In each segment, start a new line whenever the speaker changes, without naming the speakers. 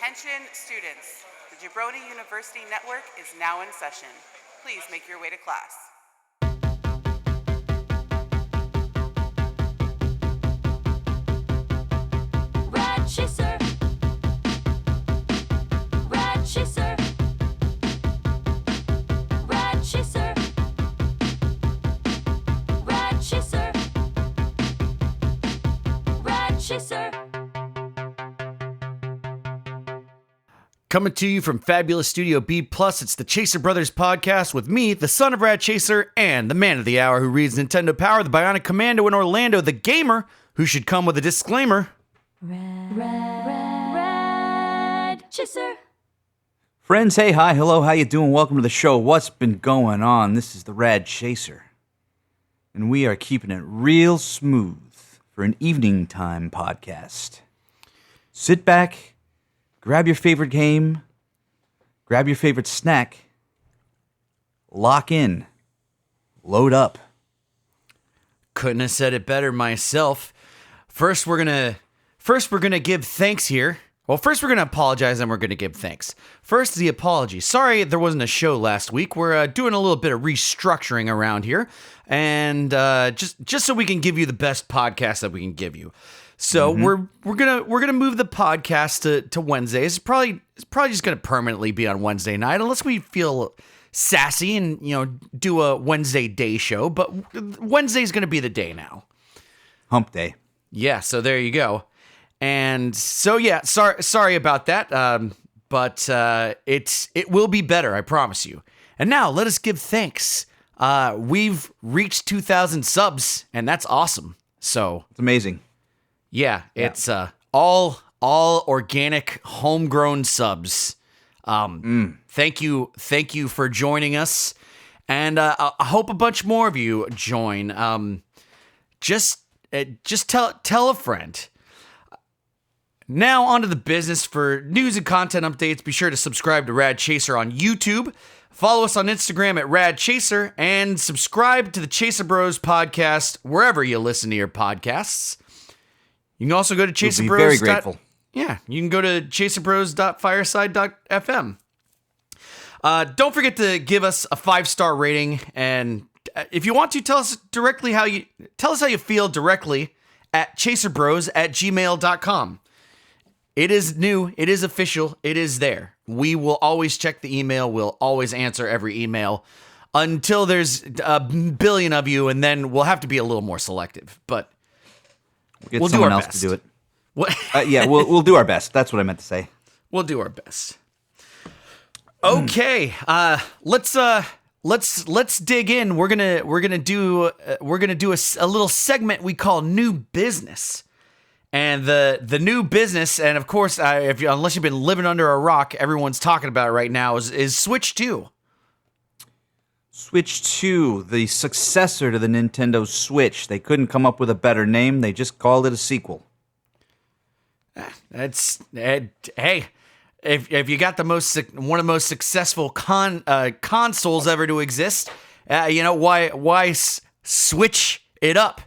Attention students, the Jabroni University Network is now in session. Please make your way to class.
Rad Chaser. Rad Chaser. Rad Chaser. Rad Chaser. Rad Chaser.
Coming to you from Fabulous Studio B+, it's the Chaser Brothers podcast with me, the son of Rad Chaser, and the man of the hour who reads Nintendo Power, the Bionic Commando in Orlando, the gamer who should come with a disclaimer.
Rad Chaser.
Friends, hey, hi, hello, how you doing? Welcome to the show. What's been going on? This is the Rad Chaser, and we are keeping it real smooth for an evening time podcast. Sit back, grab your favorite game, grab your favorite snack, lock in, load up.
Couldn't have said it better myself. First, we're gonna give thanks here. Well, first we're gonna apologize, and we're gonna give thanks. First, the apology. Sorry there wasn't a show last week. We're doing a little bit of restructuring around here, and just so we can give you the best podcast that we can give you. So we're gonna move the podcast to Wednesdays. It's probably just gonna permanently be on Wednesday night, unless we feel sassy and do a Wednesday day show. But Wednesday's gonna be the day now.
Hump day.
Yeah. So there you go. And so yeah, sorry about that. But it will be better, I promise you. And now let us give thanks. We've reached 2,000 subs, and that's awesome. So
It's amazing.
yeah, it's all organic, homegrown subs. Thank you for joining us, and I hope a bunch more of you join. Just tell a friend. Now onto the business. For news and content updates, be sure to subscribe to Rad Chaser on YouTube. Follow us on Instagram at Rad Chaser, and subscribe to the Chaser Bros podcast wherever you listen to your podcasts. You can also go to Chaser
We'll
Bros.
be very grateful.
Yeah, you can go to chaserbros.fireside.fm. Don't forget to give us a 5-star rating, and if you want to, tell us how you feel directly at chaserbros@gmail.com. It is new, it is official, it is there. We will always check the email, we'll always answer every email until there's a billion of you, and then we'll have to be a little more selective, but
We'll
we'll
get someone
do our
else
best.
to do it.
What?
Yeah, we'll do our best. That's what I meant to say.
We'll do our best. Okay, let's dig in. We're gonna do a little segment we call New Business, and the new business, and of course, unless you've been living under a rock, everyone's talking about it right now is Switch 2.
Switch 2, the successor to the Nintendo Switch. They couldn't come up with a better name. They just called it a sequel.
Hey, if you got one of the most successful consoles ever to exist, why switch it up?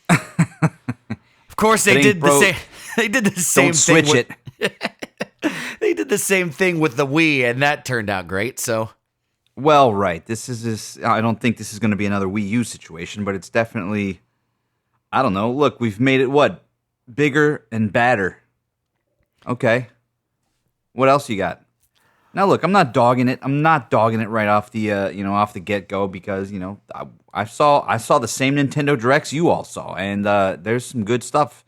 Of course, they did the same. They did the same thing.
Don't switch
it. They did the same thing with the Wii, and that turned out great. So.
Well, right. I don't think this is going to be another Wii U situation, but it's definitely, I don't know. Look, we've made it, bigger and badder. Okay. What else you got? Now, look, I'm not dogging it. I'm not dogging it right off the, off the get-go because, I saw the same Nintendo Directs you all saw, and there's some good stuff.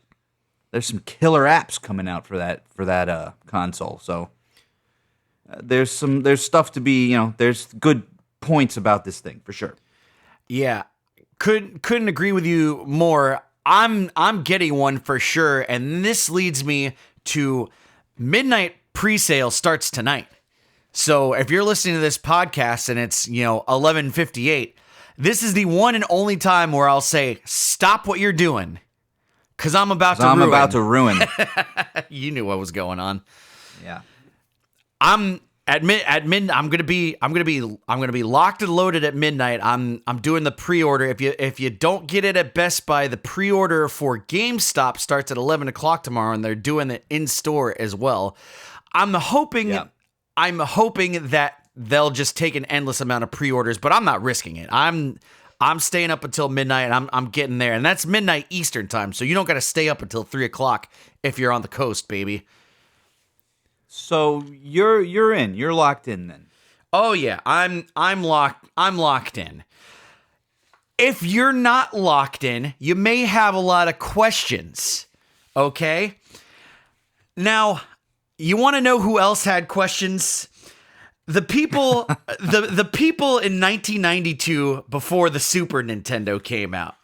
There's some killer apps coming out for that console, so. There's stuff to be, there's good points about this thing for sure.
Yeah, couldn't agree with you more. I'm getting one for sure, and this leads me to midnight pre-sale starts tonight. So if you're listening to this podcast and it's 11:58, this is the one and only time where I'll say stop what you're doing, because I'm about to ruin. You knew what was going on.
Yeah.
I'm gonna be locked and loaded at midnight. I'm doing the pre-order. If you don't get it at Best Buy, the pre-order for GameStop starts at 11 o'clock tomorrow, and they're doing it in store as well. I'm hoping
Yeah.
I'm hoping that they'll just take an endless amount of pre-orders, but I'm not risking it. I'm staying up until midnight, and I'm getting there, and that's midnight Eastern time, so you don't got to stay up until 3:00 if you're on the coast, baby.
So you're in. You're locked in then.
Oh yeah, I'm locked in. If you're not locked in, you may have a lot of questions. Okay? Now, you want to know who else had questions? The people the people in 1992 before the Super Nintendo came out.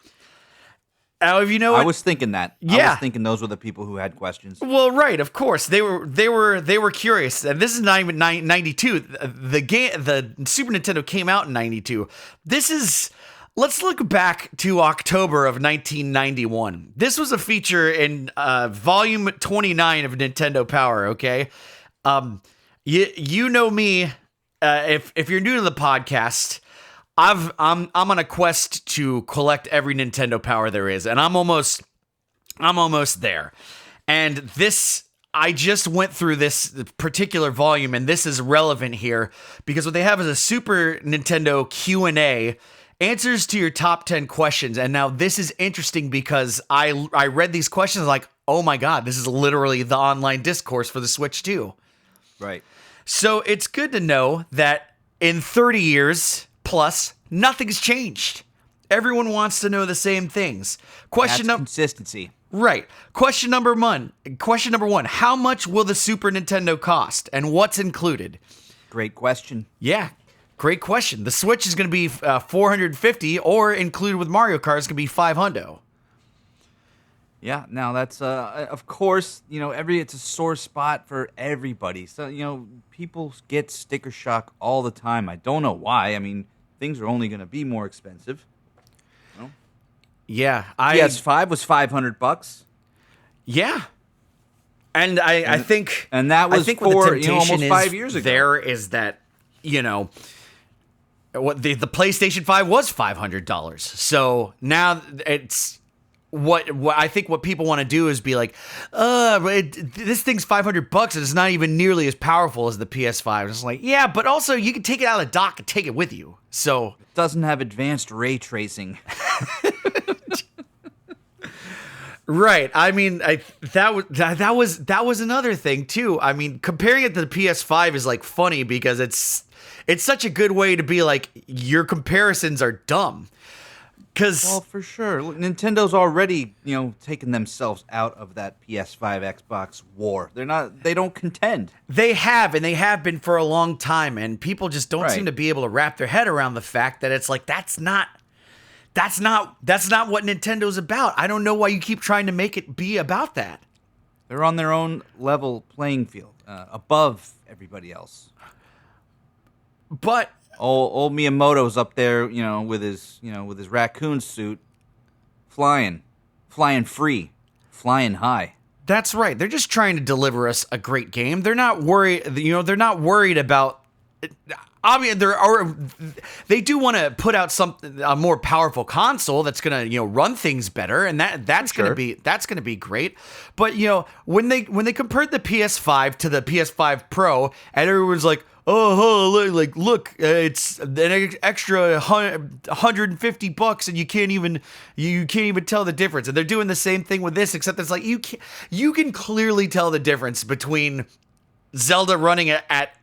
Now, if you know
I
what,
was thinking that. I
Yeah.
was thinking those were the people who had questions.
well, right, of course. They were curious. And this is not even 92. The Super Nintendo came out in 92. Let's look back to October of 1991. This was a feature in volume 29 of Nintendo Power, okay? You know me, if you're new to the podcast, I'm on a quest to collect every Nintendo Power there is, and I'm almost there. And this, I just went through this particular volume, and this is relevant here because what they have is a Super Nintendo Q&A, answers to your top 10 questions. And now this is interesting because I read these questions like, oh my God, this is literally the online discourse for the Switch 2.
Right.
So it's good to know that in 30 years plus, nothing's changed. Everyone wants to know the same things.
That's consistency.
Right. Question number one. How much will the Super Nintendo cost, and what's included?
Great question.
Yeah, great question. The Switch is going to be $450, or included with Mario Kart is going to be $500.
Yeah, now that's of course, it's a sore spot for everybody. So, people get sticker shock all the time. I don't know why. I mean, things are only going to be more expensive.
Yeah,
PS5 was $500.
Yeah, and I think,
and that was
I think
for,
what the temptation
almost
is
5 years ago.
There is that what the PlayStation 5 was $500. So now it's. What I think what people want to do is be like, this thing's $500 and it's not even nearly as powerful as the PS5. It's like, yeah, but also you can take it out of the dock and take it with you. So
it doesn't have advanced ray tracing.
Right. I mean, that was another thing too. I mean, comparing it to the PS5 is like funny because it's such a good way to be like, your comparisons are dumb.
Well, for sure. Look, Nintendo's already, taken themselves out of that PS5 Xbox war. They don't contend.
They have, and they have been for a long time, and people just don't seem to be able to wrap their head around the fact that it's like that's not what Nintendo's about. I don't know why you keep trying to make it be about that.
They're on their own level playing field, above everybody else.
But
Old Miyamoto's up there, with his raccoon suit, flying free, flying high.
That's right. They're just trying to deliver us a great game. They're not worried. They're not worried about. They do want to put out a more powerful console that's gonna run things better, and that's gonna be great. But when they compared the PS5 to the PS5 Pro, and everyone's like, look, it's an extra $150, and you can't even tell the difference. And they're doing the same thing with this, except it's like you can clearly tell the difference between Zelda running at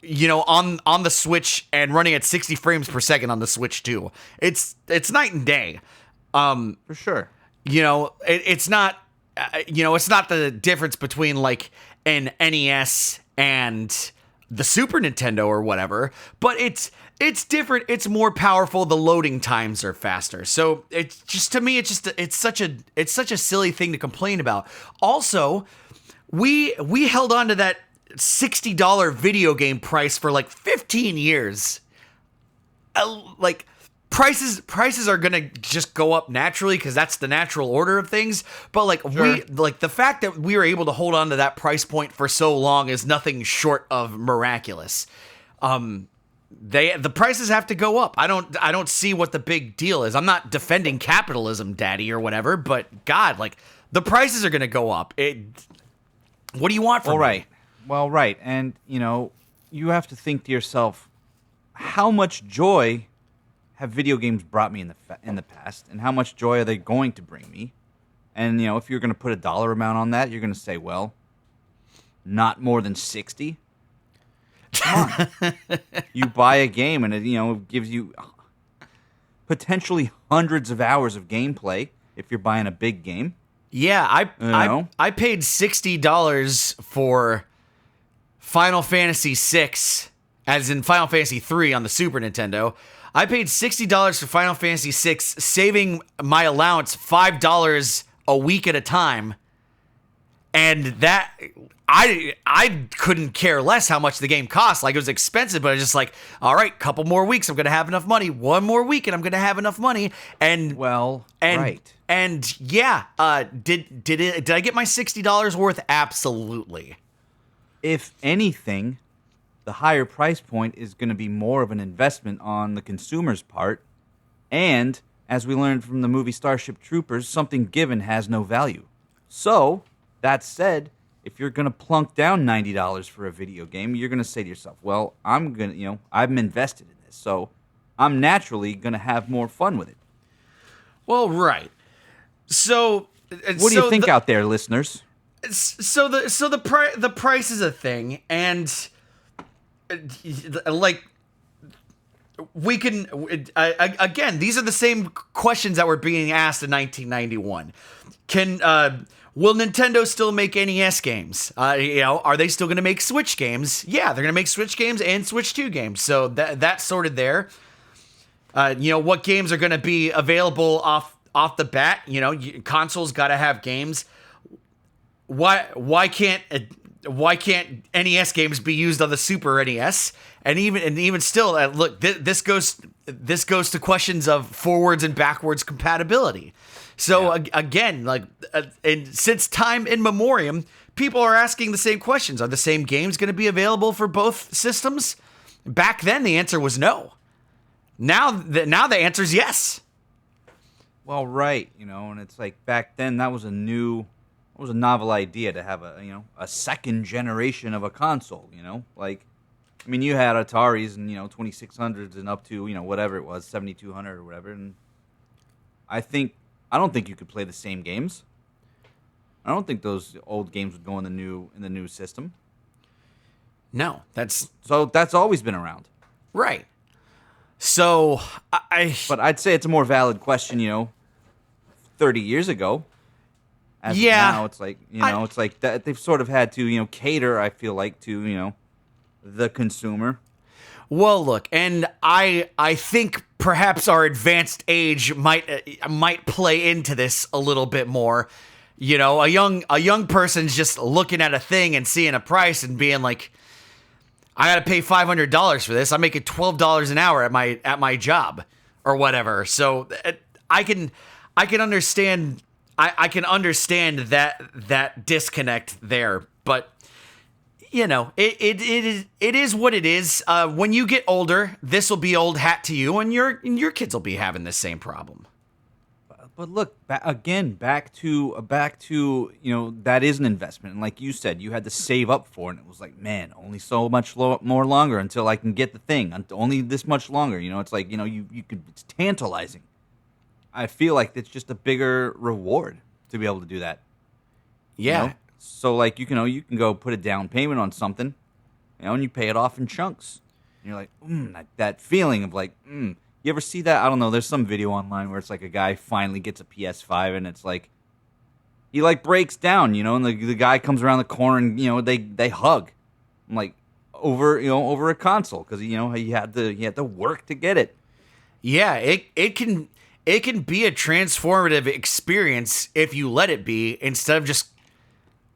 on the Switch and running at 60 frames per second on the Switch 2. It's night and day.
For sure.
It's not it's not the difference between like an NES and the Super Nintendo or whatever, but it's different. It's more powerful. The loading times are faster. So it's just, to me, it's such a silly thing to complain about. Also, we held on to that $60 video game price for like 15 years. Like prices are gonna just go up naturally because that's the natural order of things. But like the fact that we were able to hold on to that price point for so long is nothing short of miraculous. The prices have to go up. I don't see what the big deal is. I'm not defending capitalism, daddy, or whatever, but God, like the prices are gonna go up. What do you want from me?
All right. Well, right. And, you have to think to yourself, how much joy have video games brought me in the past, and how much joy are they going to bring me? And, if you're going to put a dollar amount on that, you're going to say, well, not more than 60. Come on. You buy a game and it gives you potentially hundreds of hours of gameplay if you're buying a big game.
Yeah,
know?
I paid $60 for Final Fantasy VI, as in Final Fantasy 3 on the Super Nintendo. I paid $60 for Final Fantasy VI, saving my allowance $5 a week at a time. And that I couldn't care less how much the game cost. Like, it was expensive, but I was just like, all right, couple more weeks, I'm gonna have enough money. One more week, and I'm gonna have enough money. And
right.
And yeah, did I get my $60 worth? Absolutely.
If anything, the higher price point is going to be more of an investment on the consumer's part. And as we learned from the movie Starship Troopers, something given has no value. So, that said, if you're going to plunk down $90 for a video game, you're going to say to yourself, well, I'm invested in this. So, I'm naturally going to have more fun with it.
Well, right. So,
what do you think out there, listeners?
So the price is a thing, and like we can again. These are the same questions that were being asked in 1991. Will Nintendo still make NES games? Are they still going to make Switch games? Yeah, they're going to make Switch games and Switch 2 games. So that's sorted there. What games are going to be available off the bat? Consoles got to have games. Why can't NES games be used on the Super NES? And even still, look, this goes to questions of forwards and backwards compatibility. So again, and since time immemorial, people are asking the same questions. Are the same games going to be available for both systems? Back then, the answer was no. Now the answer is yes.
Well, right, and it's like back then that was a novel idea to have a second generation of a console, you had Ataris and 2600s and up to whatever it was, 7200 or whatever, and I don't think you could play the same games. I don't think those old games would go in the new system.
No,
so that's always been around.
Right. So
but I'd say it's a more valid question, 30 years ago. As of now, it's like, it's like that they've sort of had to, cater, I feel like, to, the consumer.
Well, look, and I think perhaps our advanced age might play into this a little bit more. A young person's just looking at a thing and seeing a price and being like, I got to pay $500 for this. I'm making $12 an hour at my job or whatever. So I can understand. I can understand that disconnect there, but it is what it is. When you get older, this will be old hat to you, and your kids will be having the same problem.
But look, back to that is an investment, and like you said, you had to save up for it. And it was like, man, only so much more longer until I can get the thing. Only this much longer. It's like you could. It's tantalizing. I feel like it's just a bigger reward to be able to do that.
Yeah.
So like you can go put a down payment on something, and you pay it off in chunks. And you're like, that feeling of like, You ever see that? I don't know. There's some video online where it's like a guy finally gets a PS5, and it's like he like breaks down, and the guy comes around the corner, and they hug. I'm like over a console because he had to work to get it.
Yeah, it can be a transformative experience if you let it be, instead of just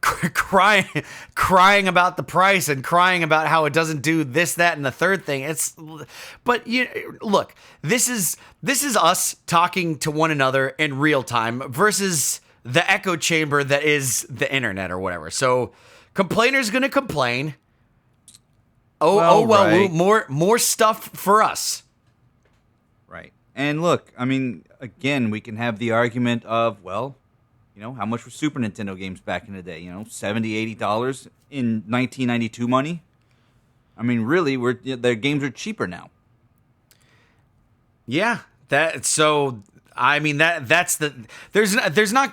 crying about the price and crying about how it doesn't do this, that, and the third thing. But look, this is us talking to one another in real time versus the echo chamber that is the internet or whatever. So complainers gonna complain.
Right.
More stuff for us.
Right. And look, I mean, again, we can have the argument of, well, How much were Super Nintendo games back in the day? $70, $80 in 1992 money. I mean, really, their games are cheaper now.
Yeah, that's the there's not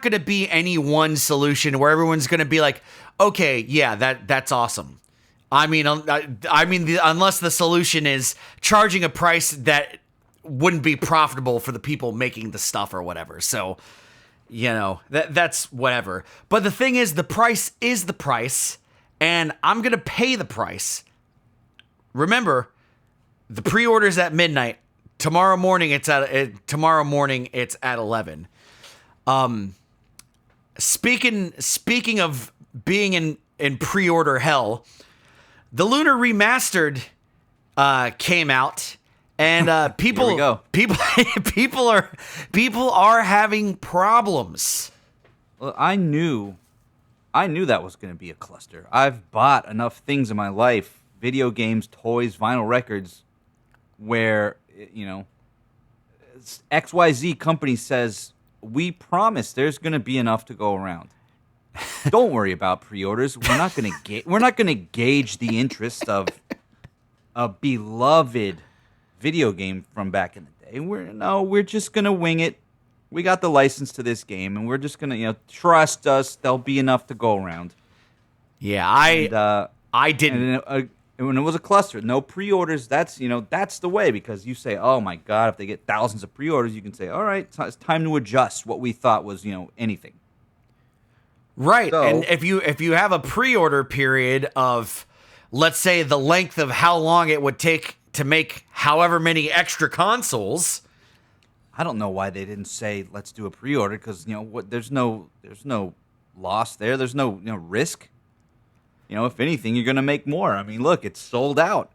gonna be any one solution where everyone's gonna be like, okay, yeah, that's awesome. Unless the solution is charging a price that wouldn't be profitable for the people making the stuff or whatever. So, that's whatever. But the thing is, the price is the price, and I'm gonna pay the price. Remember, the pre-order's at midnight. Tomorrow morning it's at 11. Speaking of being in pre-order hell, the Lunar Remastered came out, and people
Here we go.
people are having problems.
Well, I knew that was going to be a cluster. I've bought enough things in my life, video games, toys, vinyl records, where XYZ company says, we promise there's going to be enough to go around. Don't worry about pre-orders. We're not going to gauge the interest of a beloved video game from back in the day. We're just going to wing it. We got the license to this game, and we're just going to, trust us. There'll be enough to go around.
Yeah, I didn't.
And when it was a cluster, no pre-orders. That's the way, because you say, oh my God, if they get thousands of pre-orders, you can say, all right, it's time to adjust what we thought was anything.
Right,
So,
and if you have a pre-order period of, let's say, the length of how long it would take to make however many extra consoles.
I don't know why they didn't say let's do a pre-order, because there's no loss there. There's no risk. If anything, you're going to make more. I mean, look, it's sold out.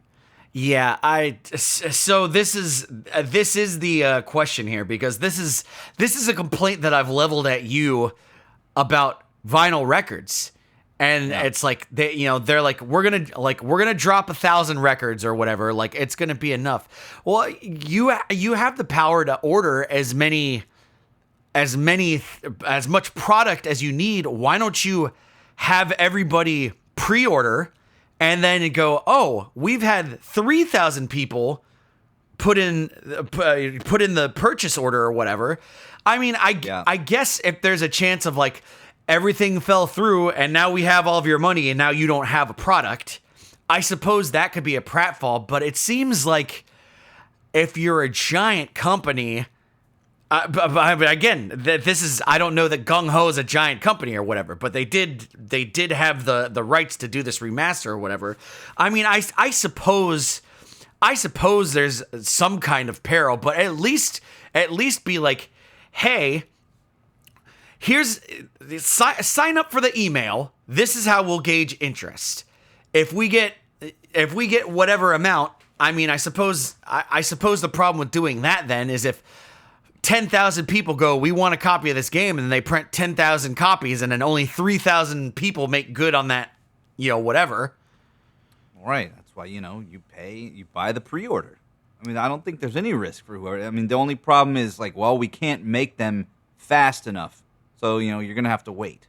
Yeah, so this is the question here, because this is a complaint that I've leveled at you about vinyl records. And it's like they're like, we're gonna drop 1,000 records or whatever, like it's gonna be enough. Well, you have the power to order as much product as you need. Why don't you have everybody pre-order and then go, oh, we've had 3,000 people put in the purchase order or whatever. I mean, I guess if there's a chance of like everything fell through and now we have all of your money and now you don't have a product, I suppose that could be a pratfall. But it seems like if you're a giant company, but again, this is, I don't know that Gung Ho is a giant company or whatever, but they did have the rights to do this remaster or whatever. I mean, I suppose there's some kind of peril, but at least be like, hey, sign up for the email. This is how we'll gauge interest. If we get whatever amount, I mean, I suppose the problem with doing that then is if 10,000 people go, we want a copy of this game, and then they print 10,000 copies, and then only 3,000 people make good on that, whatever.
Right. That's why, you buy the pre-order. I mean, I don't think there's any risk for whoever. I mean, the only problem is like, well, we can't make them fast enough. So, you're going to have to wait.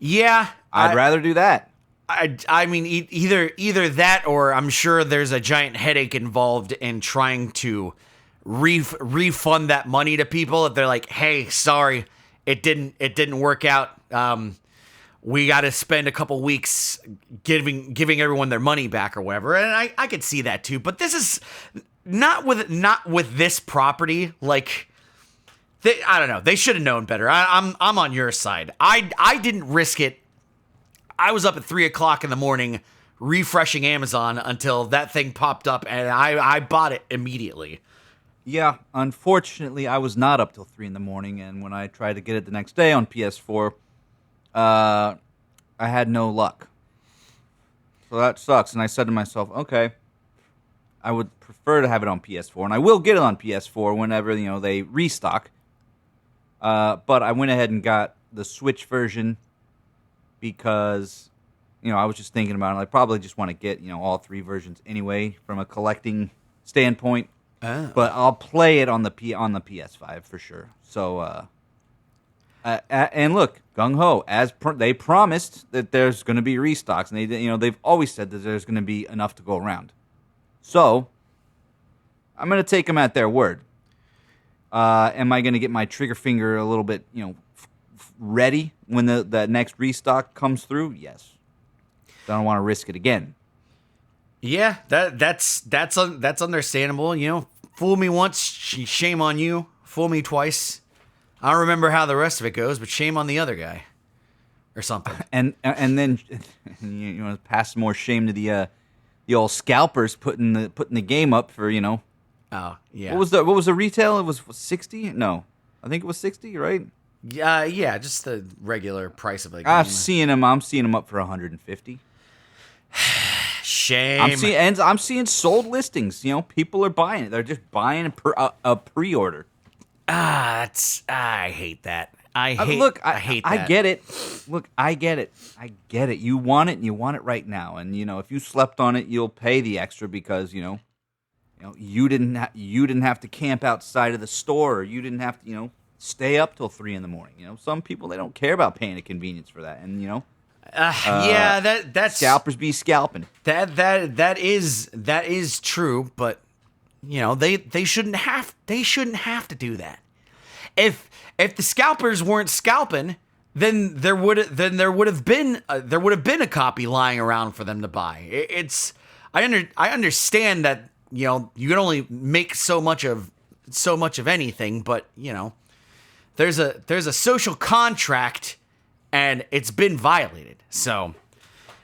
Yeah.
I'd rather do that.
I mean, either that, or I'm sure there's a giant headache involved in trying to refund that money to people. If they're like, hey, sorry, it didn't work out. We got to spend a couple weeks giving everyone their money back or whatever. And I could see that too. But this is not with this property. Like, I don't know. They should have known better. I'm on your side. I didn't risk it. I was up at 3:00 in the morning refreshing Amazon until that thing popped up, and I bought it immediately.
Yeah, unfortunately, I was not up till 3 in the morning, and when I tried to get it the next day on PS4, I had no luck. So that sucks, and I said to myself, okay, I would prefer to have it on PS4, and I will get it on PS4 whenever, they restock. But I went ahead and got the Switch version because, I was just thinking about it. I probably just want to get, all 3 versions anyway from a collecting standpoint.
Oh.
But I'll play it on the PS5 for sure. So And look, gung ho, they promised that there's going to be restocks, and they've always said that there's going to be enough to go around. So I'm going to take them at their word. Am I going to get my trigger finger a little bit, ready when the next restock comes through? Yes. I don't want to risk it again.
Yeah, that's understandable. Fool me once, shame on you. Fool me twice. I don't remember how the rest of it goes, but shame on the other guy, or something.
And then pass more shame to the old scalpers putting the game up for.
Oh yeah.
What was the retail? It was 60? No, I think it was 60, right?
Yeah, just the regular price of a game.
I'm seeing them up for 150.
Shame.
I'm seeing sold listings. People are buying it. They're just buying a pre-order.
I hate that. I hate that.
I get it. Look, I get it. You want it, and you want it right now. And if you slept on it, you'll pay the extra because you didn't have to camp outside of the store, or you didn't have to stay up till 3 a.m. Some people, they don't care about paying a convenience for that, and
yeah, that's
scalpers be scalping.
That is true, but they shouldn't have to do that. If the scalpers weren't scalping, then there would have been a copy lying around for them to buy. I understand that you can only make so much of anything, but there's a social contract, and it's been violated. So,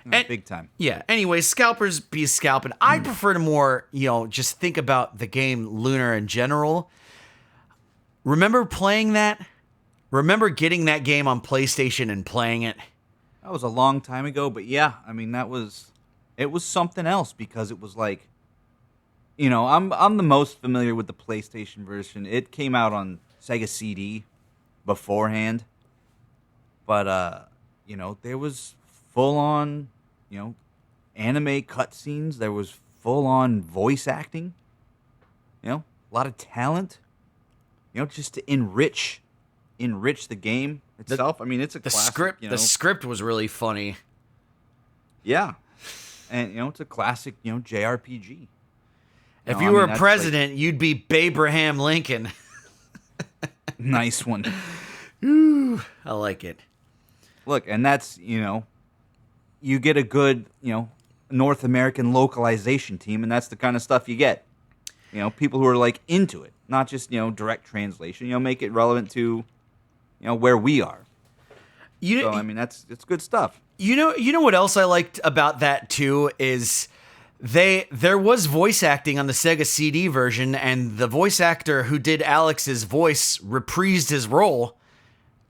Big time.
Yeah. Anyway, scalpers be scalping. I prefer to more, just think about the game Lunar in general. Remember playing that? Remember getting that game on PlayStation and playing it?
That was a long time ago, but yeah, I mean it was something else because it was like, I'm the most familiar with the PlayStation version. It came out on Sega CD beforehand, but there was full on, anime cutscenes. There was full on voice acting. A lot of talent. Just to enrich the game itself. I mean, it's a classic,
script. The script was really funny.
Yeah, and it's a classic, JRPG.
If you were president, you'd be Abraham Lincoln.
Nice one.
Ooh, I like it.
Look, and that's you get a good North American localization team, and that's the kind of stuff you get. People who are like into it, not just direct translation. Make it relevant to where we are. I mean, it's good stuff.
You know what else I liked about that too is there was voice acting on the Sega CD version, and the voice actor who did Alex's voice reprised his role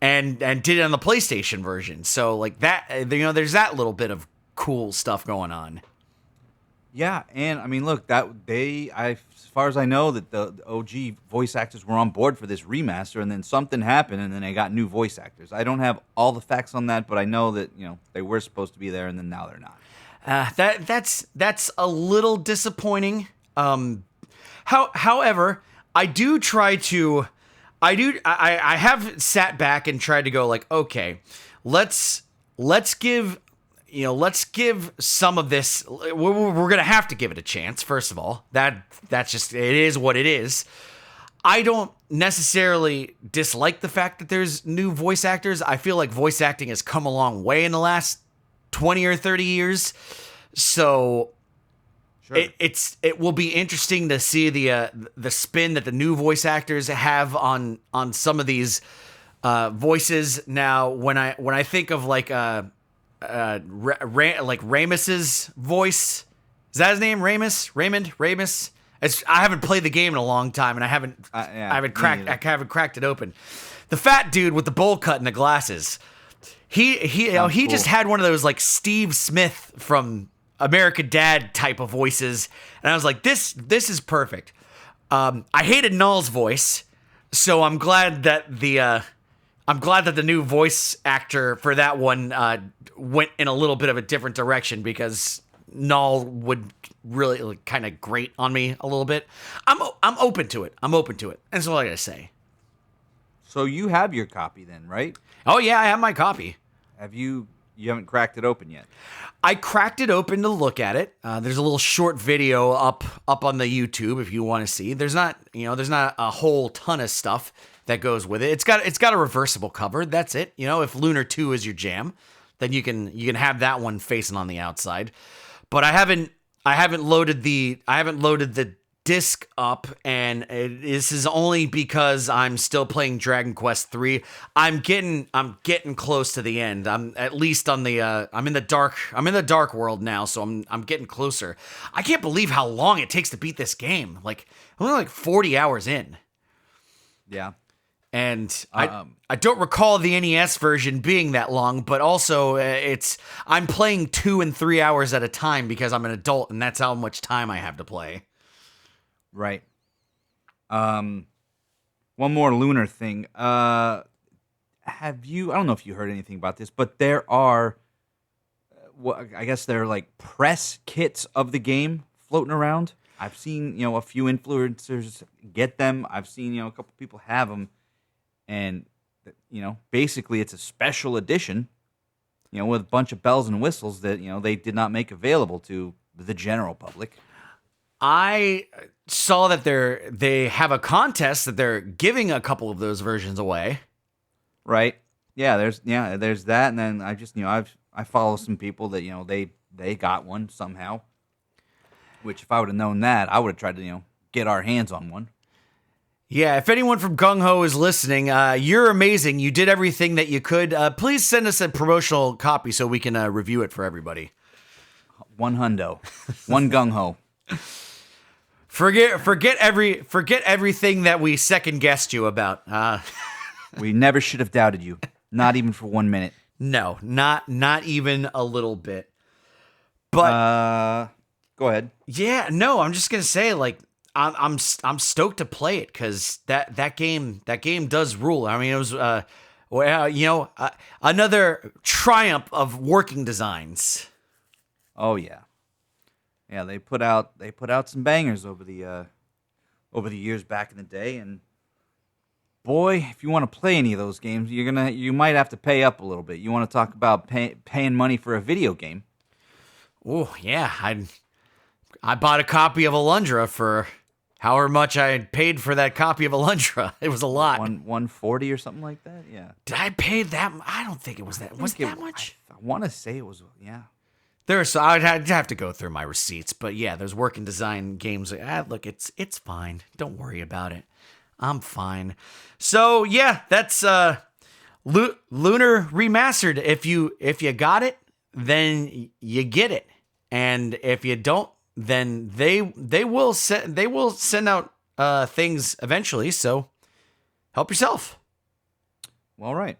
and did it on the PlayStation version. So like that, there's that little bit of cool stuff going on.
Yeah, and I mean, look, as far as I know, that the OG voice actors were on board for this remaster, and then something happened, and then they got new voice actors. I don't have all the facts on that, but I know that they were supposed to be there, and then now they're not.
That's a little disappointing. However, I have sat back and tried to go like, okay, let's give some of this. We're gonna have to give it a chance. First of all, that's just, it is what it is. I don't necessarily dislike the fact that there's new voice actors. I feel like voice acting has come a long way in the last 20 or 30 years. So sure. It will be interesting to see the spin that the new voice actors have on some of these voices. Now, when I think of like Ramus's voice, is that his name? Ramus? I haven't played the game in a long time, and I haven't cracked it open. The fat dude with the bowl cut and the glasses. He just had one of those like Steve Smith from American Dad type of voices, and I was like, this is perfect. I hated Null's voice, so I'm glad that the new voice actor for that one went in a little bit of a different direction, because Null would really kind of grate on me a little bit. I'm open to it. That's all I gotta say.
So you have your copy then, right?
Oh yeah, I have my copy.
You haven't cracked it open yet?
I cracked it open to look at it. There's a little short video up on the YouTube if you want to see. There's not a whole ton of stuff that goes with it. It's got a reversible cover. That's it. If Lunar 2 is your jam, then you can have that one facing on the outside. But I haven't loaded the disc up, and this is only because I'm still playing Dragon Quest 3. I'm getting close to the end. I'm at least on the I'm in the dark world now, so I'm getting closer. I can't believe how long it takes to beat this game. I'm only like 40 hours in.
Yeah.
And I don't recall the NES version being that long, but also I'm playing 2 and 3 hours at a time because I'm an adult, and that's how much time I have to play.
Right. One more Lunar thing. I don't know if you heard anything about this, but there are, I guess they're like press kits of the game floating around. I've seen, a few influencers get them. I've seen, a couple people have them. And, basically it's a special edition, with a bunch of bells and whistles that, they did not make available to the general public.
I saw that they have a contest that they're giving a couple of those versions away.
Right. Yeah, there's that, and then I just, I follow some people that, they got one somehow. Which if I would have known that, I would have tried to, get our hands on one.
Yeah, if anyone from Gung Ho is listening, you're amazing. You did everything that you could. Please send us a promotional copy so we can review it for everybody.
One hundo. One Gung Ho.
Forget everything that we second guessed you about.
We never should have doubted you. Not even for 1 minute.
No, not even a little bit. But
go ahead.
Yeah, no, I'm just gonna say, I'm stoked to play it because that game does rule. I mean, it was another triumph of working designs.
Oh yeah. Yeah, they put out some bangers over the years back in the day, and boy, if you want to play any of those games, you might have to pay up a little bit. You want to talk about paying money for a video game?
Oh yeah, I bought a copy of Alundra for however much I had paid for that copy of Alundra. It was a lot.
$140 or something like that. Yeah.
Did I pay that? I don't think it was that. Was it that much?
I want to say it was. Yeah.
I'd have to go through my receipts, but yeah, there's working design games. Look, it's fine. Don't worry about it. I'm fine. So yeah, that's Lunar Remastered. If you got it, then you get it, and if you don't, then they will send out things eventually. So help yourself.
All right.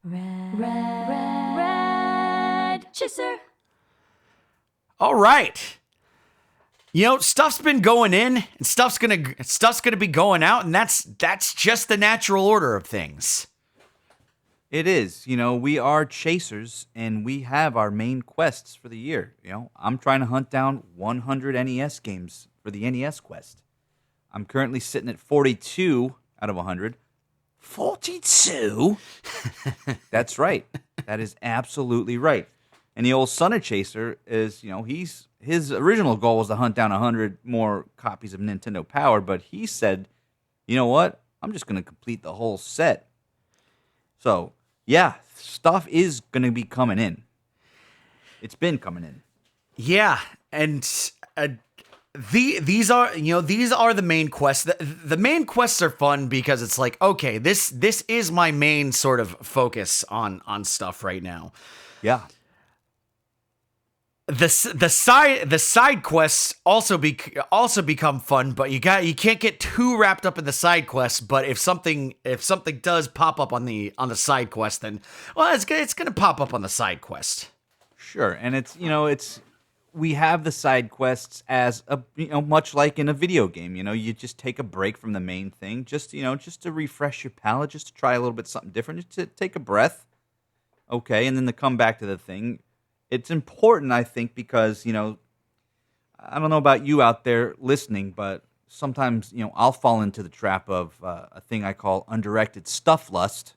Red Chaser.
All right. Stuff's been going in and stuff's gonna be going out, and that's just the natural order of things.
It is. We are chasers, and we have our main quests for the year. I'm trying to hunt down 100 NES games for the NES quest. I'm currently sitting at 42 out of 100. 42? That's right. That is absolutely right. And the old Son of Chaser is, his original goal was to hunt down 100 more copies of Nintendo Power, but he said, you know what? I'm just going to complete the whole set. So, yeah, stuff is going to be coming in. It's been coming in.
Yeah, and these are the main quests. The main quests are fun because it's like, okay, this is my main sort of focus on stuff right now.
Yeah.
The side quests also become fun, but you can't get too wrapped up in the side quests. But if something does pop up on the side quest, then it's gonna pop up on the side quest.
Sure, and we have the side quests as much like in a video game. You just take a break from the main thing, just to refresh your palate, just to try a little bit something different, just to take a breath. Okay, and then to come back to the thing. It's important, I think, because, I don't know about you out there listening, but sometimes, I'll fall into the trap of a thing I call undirected stuff lust.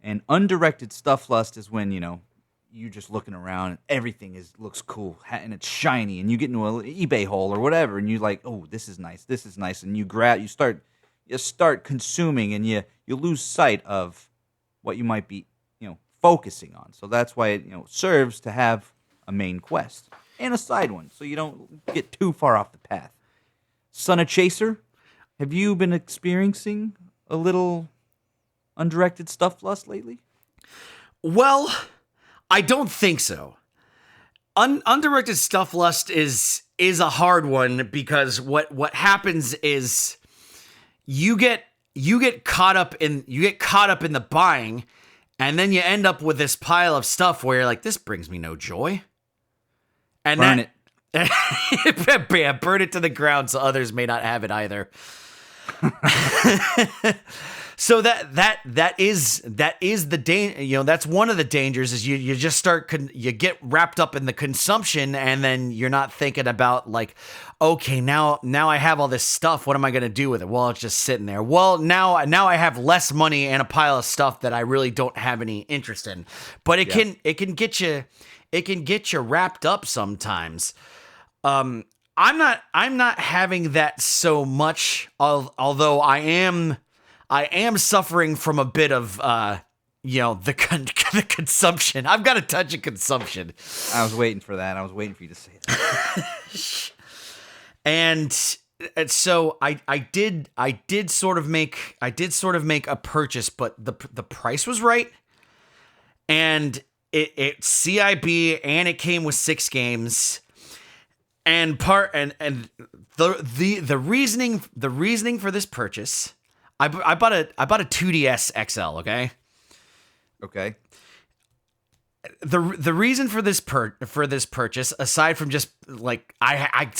And undirected stuff lust is when, you're just looking around and everything looks cool and it's shiny, and you get into an eBay hole or whatever, and you're like, oh, this is nice, and you start consuming, and you lose sight of what you might be, focusing on. So that's why it, serves to have a main quest and a side one, so you don't get too far off the path. Son of Chaser, have you been experiencing a little undirected stuff lust lately?
Well, I don't think so. Undirected stuff lust is a hard one, because what happens is you get caught up in the buying, and then you end up with this pile of stuff where you're like, this brings me no joy. And
Burn it.
Yeah, burn it to the ground so others may not have it either. So that is the that's one of the dangers, is you just you get wrapped up in the consumption, and then you're not thinking about, like, okay, now I have all this stuff, what am I going to do with it? Well, it's just sitting there. Well, now I have less money and a pile of stuff that I really don't have any interest in. But it can get you wrapped up sometimes. I'm not having that so much, although I am suffering from a bit of the consumption. I've got a touch of consumption.
I was waiting for that. I was waiting for you to say that.
And so I did sort of make a purchase, but the price was right, and it CIB, and it came with 6 games. And the reasoning for this purchase, I bought a 2DS XL, okay?
Okay.
The reason for this purchase, aside from just like I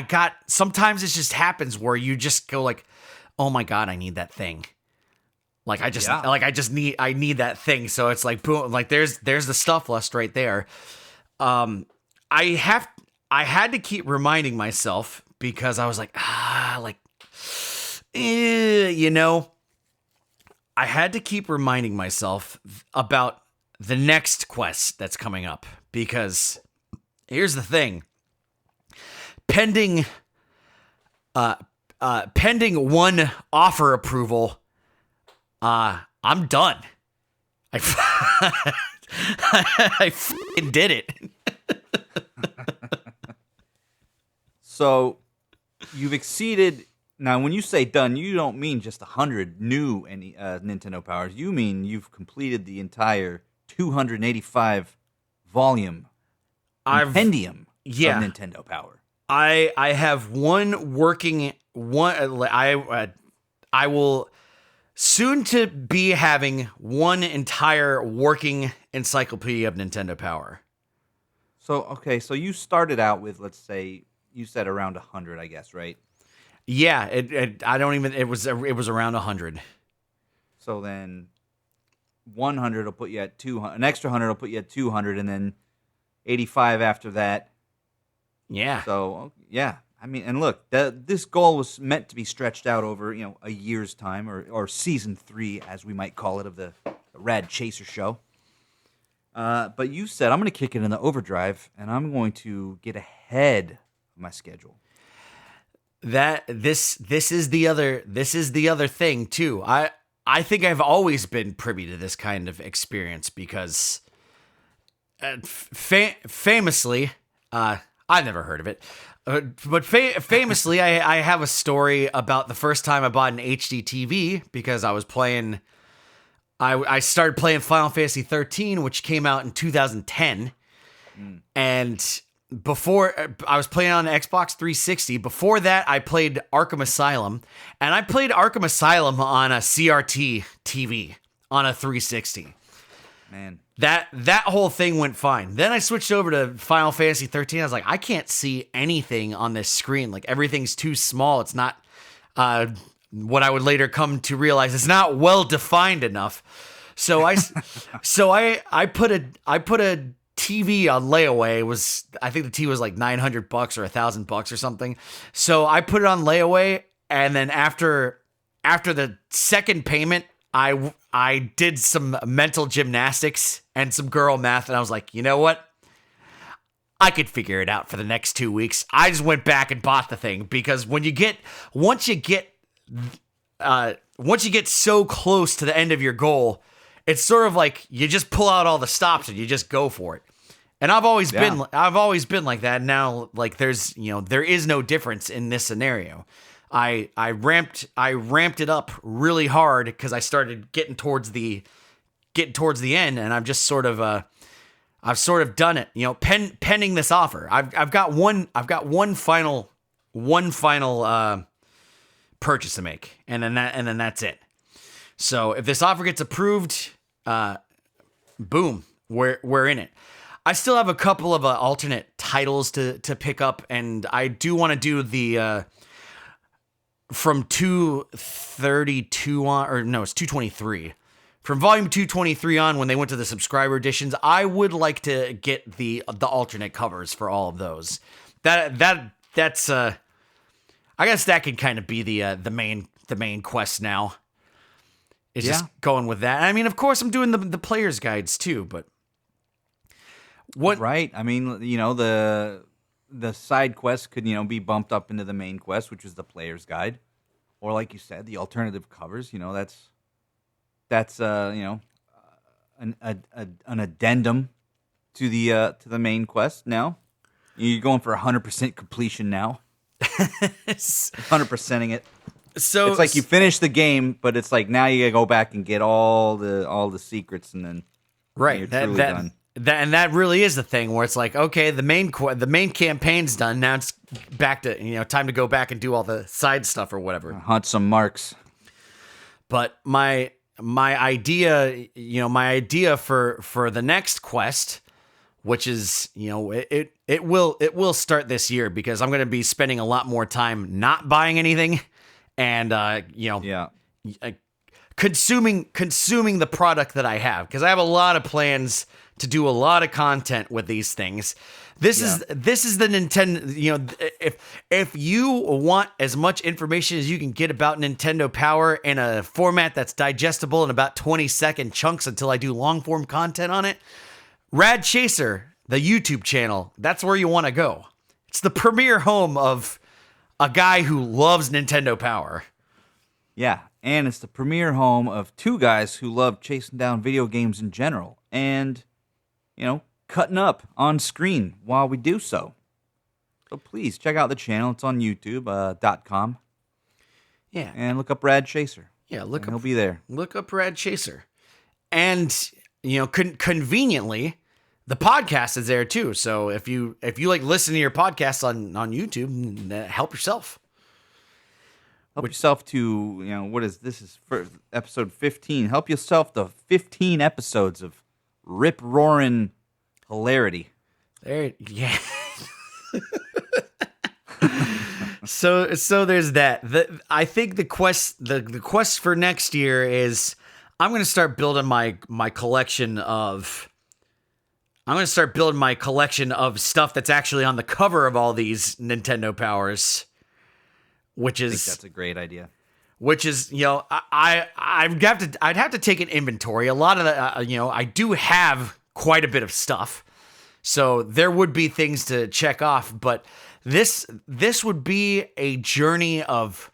got, sometimes it just happens where you just go like, oh my god, I need that thing. Like I need that thing. So it's like boom, like there's the stuff lust right there. I had to keep reminding myself, because I was like, I had to keep reminding myself about the next quest that's coming up, because here's the thing. Pending one offer approval, I'm done. I fucking did it.
So you've exceeded. Now, when you say done, you don't mean just 100 new Nintendo powers. You mean you've completed the entire 285 volume compendium of Nintendo power.
I have one working one. I will soon to be having one entire working encyclopedia of Nintendo power.
So okay, so you started out with, let's say, you said around 100, I guess, right?
Yeah, it was around 100.
So then 100 will put you at 200. An extra 100 will put you at 200, and then 85 after that.
Yeah.
So, yeah. I mean, and look, this goal was meant to be stretched out over, a year's time, or season 3, as we might call it, of the Rad Chaser show. But you said, I'm going to kick it in the overdrive, and I'm going to get ahead of my schedule.
This is the other thing too. I think I've always been privy to this kind of experience, because famously, I've never heard of it, but famously, I have a story about the first time I bought an HD TV, because I was playing. I started playing Final Fantasy 13, which came out in 2010, and before I was playing on Xbox 360. Before that, I played Arkham Asylum, and I played Arkham Asylum on a CRT TV on a 360.
Man,
that whole thing went fine. Then I switched over to Final Fantasy 13. I was like, I can't see anything on this screen. Like, everything's too small. It's not what I would later come to realize, it's not well defined enough. So I put a TV on layaway was, I think the TV was like $900 or $1,000 or something. So I put it on layaway, and then after the second payment, I did some mental gymnastics and some girl math, and I was like, you know what? I could figure it out for the next 2 weeks. I just went back and bought the thing, because once you get so close to the end of your goal, it's sort of like you just pull out all the stops and you just go for it. And I've always been like that. Now, like, there is no difference in this scenario. I ramped it up really hard because I started getting towards the end, and I've just sort of done it. Pending this offer. I've got one final purchase to make, and then that's it. So if this offer gets approved, boom, we're in it. I still have a couple of alternate titles to pick up, and I do want to do the from 232 on, or no, it's 223. From volume 223 on, when they went to the subscriber editions, I would like to get the alternate covers for all of those. That's I guess that could kind of be the main quest now. It's just going with that. I mean, of course, I'm doing the player's guides too, but what?
Right. I mean, the side quest could, be bumped up into the main quest, which is the player's guide, or like you said, the alternative covers. That's an addendum to the main quest. Now you're going for 100% completion now. 100%ing it. So it's like you finish the game, but it's like now you gotta go back and get all the secrets, and then
right,
you're truly done.
And that really is the thing where it's like, okay, the main campaign's done. Now it's back to time to go back and do all the side stuff or whatever.
Hunt some marks.
But my idea for the next quest, which is it will start this year, because I'm going to be spending a lot more time not buying anything, and consuming the product that I have, because I have a lot of plans to do a lot of content with these things. This is the Nintendo. If you want as much information as you can get about Nintendo Power in a format that's digestible in about 20-second chunks until I do long form content on it, Rad Chaser, the YouTube channel, that's where you want to go. It's the premier home of a guy who loves Nintendo Power.
Yeah, and it's the premier home of two guys who love chasing down video games in general, and cutting up on screen while we do so. So please check out the channel. It's on YouTube.com.
Yeah,
and look up Rad Chaser.
Yeah,
he'll be there.
Look up Rad Chaser, and conveniently, the podcast is there too. So if you like listen to your podcasts on YouTube, help yourself.
Help yourself to what is this? Is for episode 15. Help yourself to 15 episodes of rip roaring hilarity.
There, yeah. So there's that. I think the quest for next year is I'm going to start building my collection of. I'm going to start building my collection of stuff that's actually on the cover of all these Nintendo Powers, which is.
I think that's a great idea.
Which is, I'd have to take an inventory. A lot of the, I do have quite a bit of stuff, so there would be things to check off. But this would be a journey of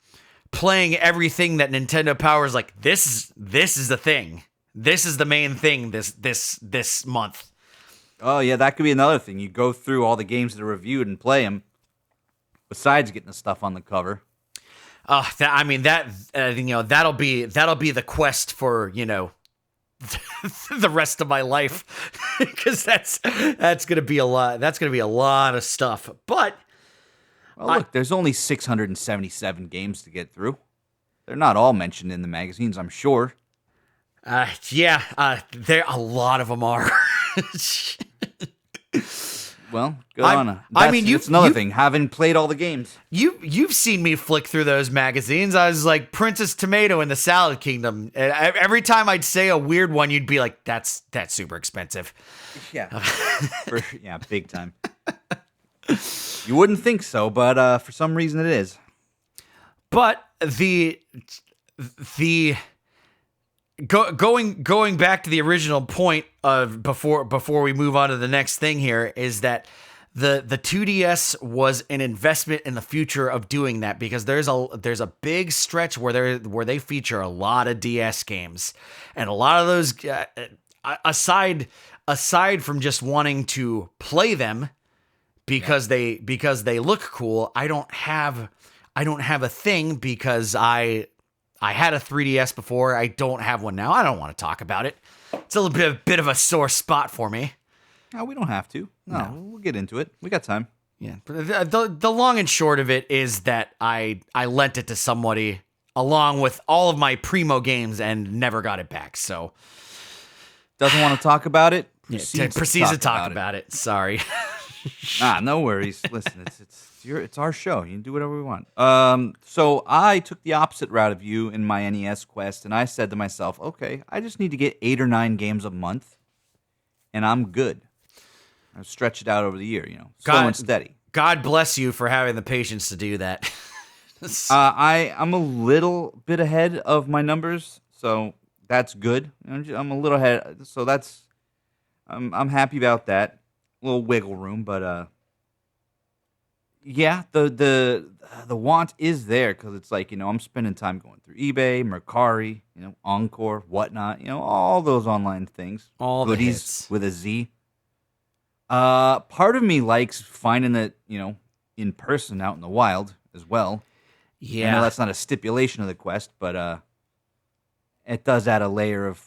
playing everything that Nintendo Power is like. This is the thing. This is the main thing. This month.
Oh yeah, that could be another thing. You go through all the games that are reviewed and play them, besides getting the stuff on the cover.
That'll be the quest for the rest of my life, because that's gonna be a lot. That's gonna be a lot of stuff. But
look, there's only 677 games to get through. They're not all mentioned in the magazines, I'm sure.
There a lot of them are.
Well, good
I'm-
on her.
I mean,
That's another thing. Having played all the games.
You've seen me flick through those magazines. I was like Princess Tomato in the Salad Kingdom. And every time I'd say a weird one, you'd be like, "That's super expensive."
Yeah. Yeah, big time. You wouldn't think so, but for some reason it is.
But the going back to the original point of before we move on to the next thing here is that the 2DS was an investment in the future of doing that, because there's a big stretch where they feature a lot of DS games, and a lot of those aside from just wanting to play them because they look cool, I don't have a thing because I had a 3DS before. I don't have one now. I don't want to talk about it. It's a little bit of a sore spot for me.
No, we don't have to. No, we'll get into it. We got time.
Yeah. The long and short of it is that I lent it to somebody along with all of my Primo games and never got it back. So
doesn't want to talk about it.
Proceeds to talk about it. Sorry.
No worries. Listen, it's our show. You can do whatever we want. So I took the opposite route of you in my NES quest, and I said to myself, okay, I just need to get 8 or 9 games a month, and I'm good. I'll stretch it out over the year, slow and steady.
God bless you for having the patience to do that.
I'm a little bit ahead of my numbers, so that's good. I'm a little ahead, so I'm happy about that. A little wiggle room, but yeah, the want is there, because it's like, I'm spending time going through eBay, Mercari, Encore, whatnot, all those online things,
all the hits
with a Z. Part of me likes finding it, in person out in the wild as well.
Yeah,
I know that's not a stipulation of the quest, but it does add a layer of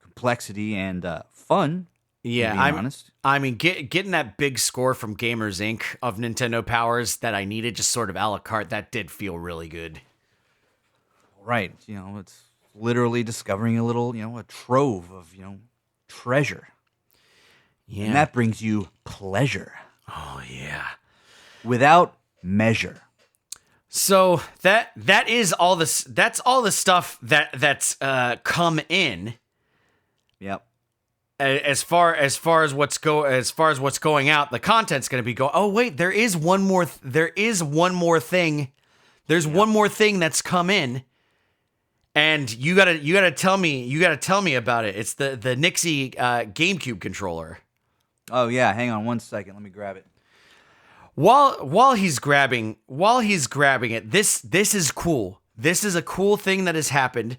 complexity and fun.
Yeah,
I'm honest.
I mean, getting that big score from Gamers Inc. of Nintendo Powers that I needed, just sort of a la carte, that did feel really good.
Right, it's literally discovering a little, a trove of, treasure.
Yeah,
and that brings you pleasure.
Oh yeah,
without measure.
So that is all this. That's all the stuff that's come in.
Yep.
As far as what's going out, the content's going to be going. Oh wait, there is one more thing. There's one more thing that's come in, and you gotta tell me about it. It's the Nyxi GameCube controller.
Oh yeah, hang on one second. Let me grab it.
While he's grabbing it, this is cool. This is a cool thing that has happened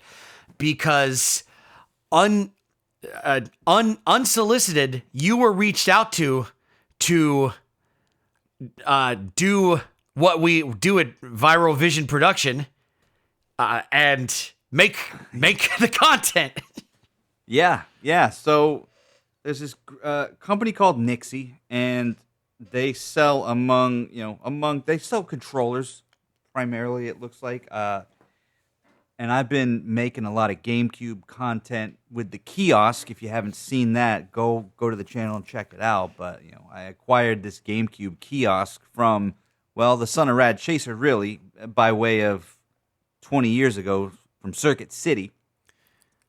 because unsolicited, you were reached out to do what we do at Viral Vision Production and make the content.
Yeah. So there's this company called Nyxi, and they sell they sell controllers primarily, it looks like. And I've been making a lot of GameCube content with the kiosk. If you haven't seen that, go to the channel and check it out. But I acquired this GameCube kiosk from, the son of Rad Chaser, really, by way of 20 years ago from Circuit City.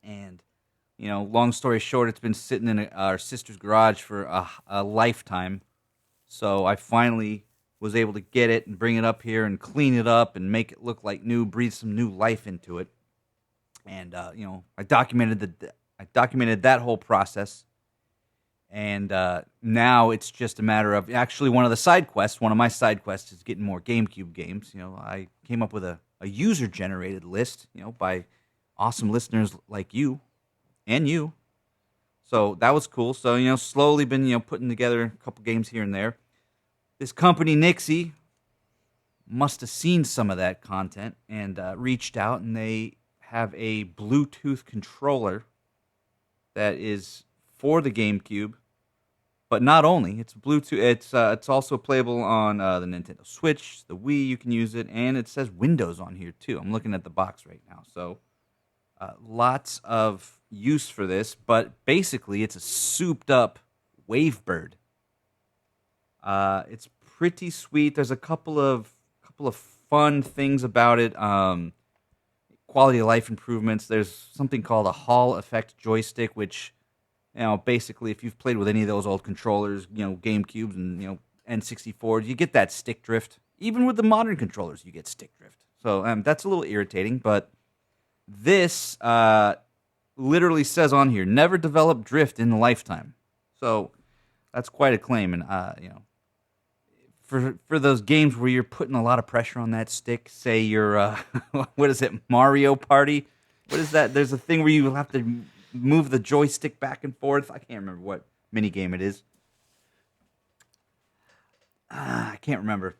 And long story short, it's been sitting in our sister's garage for a lifetime. So I finally was able to get it and bring it up here and clean it up and make it look like new, breathe some new life into it. And I documented that whole process. And now it's just a matter of actually one of my side quests is getting more GameCube games. I came up with a user generated list, by awesome listeners like you and you. So that was cool. So, slowly been, putting together a couple games here and there. This company, Nyxi, must have seen some of that content and reached out, and they have a Bluetooth controller that is for the GameCube, but not only. It's Bluetooth. It's also playable on the Nintendo Switch, the Wii. You can use it, and it says Windows on here too. I'm looking at the box right now, so lots of use for this. But basically, it's a souped-up Wavebird. It's pretty sweet. There's a couple of fun things about it. Quality of life improvements. There's something called a Hall effect joystick, which basically, if you've played with any of those old controllers, GameCubes and N64s, you get that stick drift. Even with the modern controllers, you get stick drift. So that's a little irritating. But this literally says on here, never develop drift in a lifetime. So that's quite a claim. And for those games where you're putting a lot of pressure on that stick, say you're what is it, Mario Party? What is that? There's a thing where you have to move the joystick back and forth. I can't remember what mini game it is. I can't remember.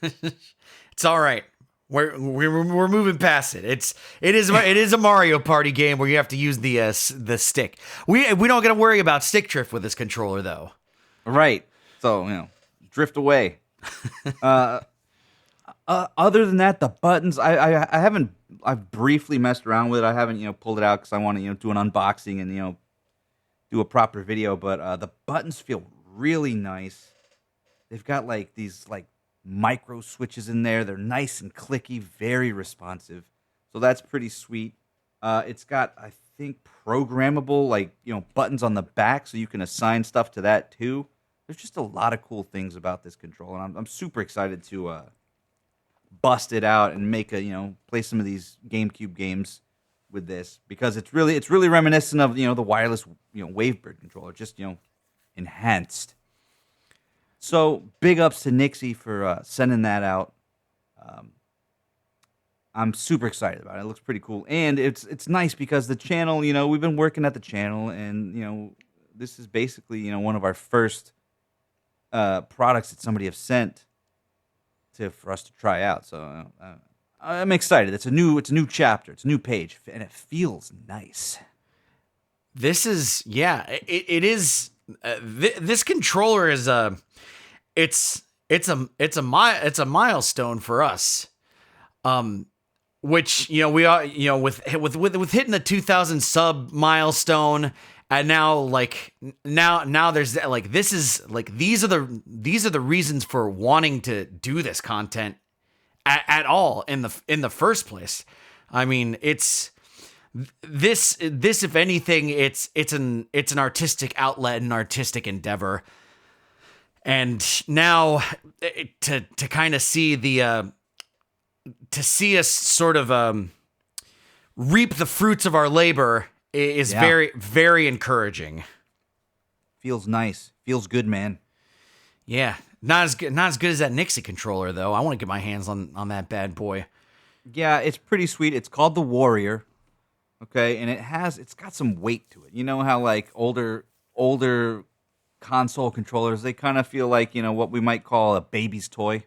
It's all right. We're moving past it. It is a Mario Party game where you have to use the stick. We don't got to worry about stick drift with this controller though.
Right. So drift away. Other than that, the buttons. I've briefly messed around with it. I haven't pulled it out because I want to do an unboxing and do a proper video. But the buttons feel really nice. They've got these micro switches in there. They're nice and clicky, very responsive. So that's pretty sweet. It's got, I think, programmable buttons on the back, so you can assign stuff to that too. There's just a lot of cool things about this controller, and I'm super excited to bust it out and make play some of these GameCube games with this, because it's really reminiscent of the wireless Wavebird controller, just enhanced. So big ups to Nyxi for sending that out. I'm super excited about it. It looks pretty cool, and it's nice because the channel, we've been working at the channel, and this is basically one of our first products that somebody have sent for us to try out. So I'm excited. It's a new chapter. It's a new page, and it feels nice.
This is it is. This controller is it's a milestone for us. Which we are with hitting the 2,000 sub milestone, and now there's this is these are the reasons for wanting to do this content at all in the first place. I mean, it's this if anything, it's an artistic outlet, an artistic endeavor, and now to kind of see to see us sort of reap the fruits of our labor is very, very encouraging.
Feels nice. Feels good, man.
Yeah. Not as good as that Nyxi controller, though. I want to get my hands on that bad boy.
Yeah, it's pretty sweet. It's called the Warrior. Okay, and it's got some weight to it. You know how older console controllers, they kind of feel like, what we might call a baby's toy.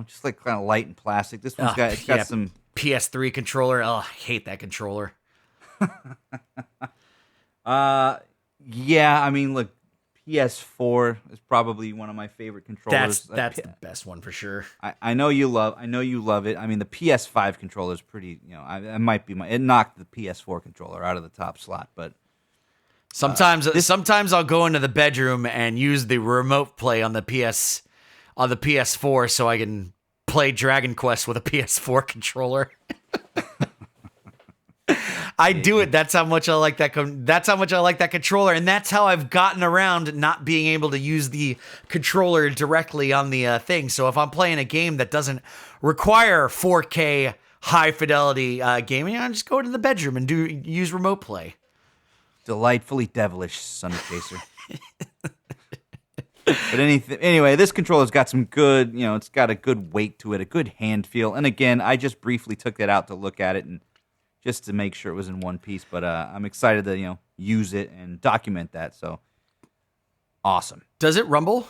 Just kind of light and plastic. This one's got some
PS3 controller. Oh, I hate that controller.
Yeah, I mean, look, PS4 is probably one of my favorite controllers.
That's the best one for sure.
I know you love it. I mean, the PS5 controller is pretty, it might be it knocked the PS4 controller out of the top slot, but
sometimes I'll go into the bedroom and use the remote play on the PS4 so I can play Dragon Quest with a PS4 controller. I do it. That's how much I like that. That's how much I like that controller, and that's how I've gotten around not being able to use the controller directly on the thing. So if I'm playing a game that doesn't require 4K high fidelity gaming, I just go into the bedroom and use remote play.
Delightfully devilish, Sunny Chaser. But anyway, this controller's got some good, it's got a good weight to it, a good hand feel. And again, I just briefly took that out to look at it and just to make sure it was in one piece. But I'm excited to, use it and document that. So awesome.
Does it rumble?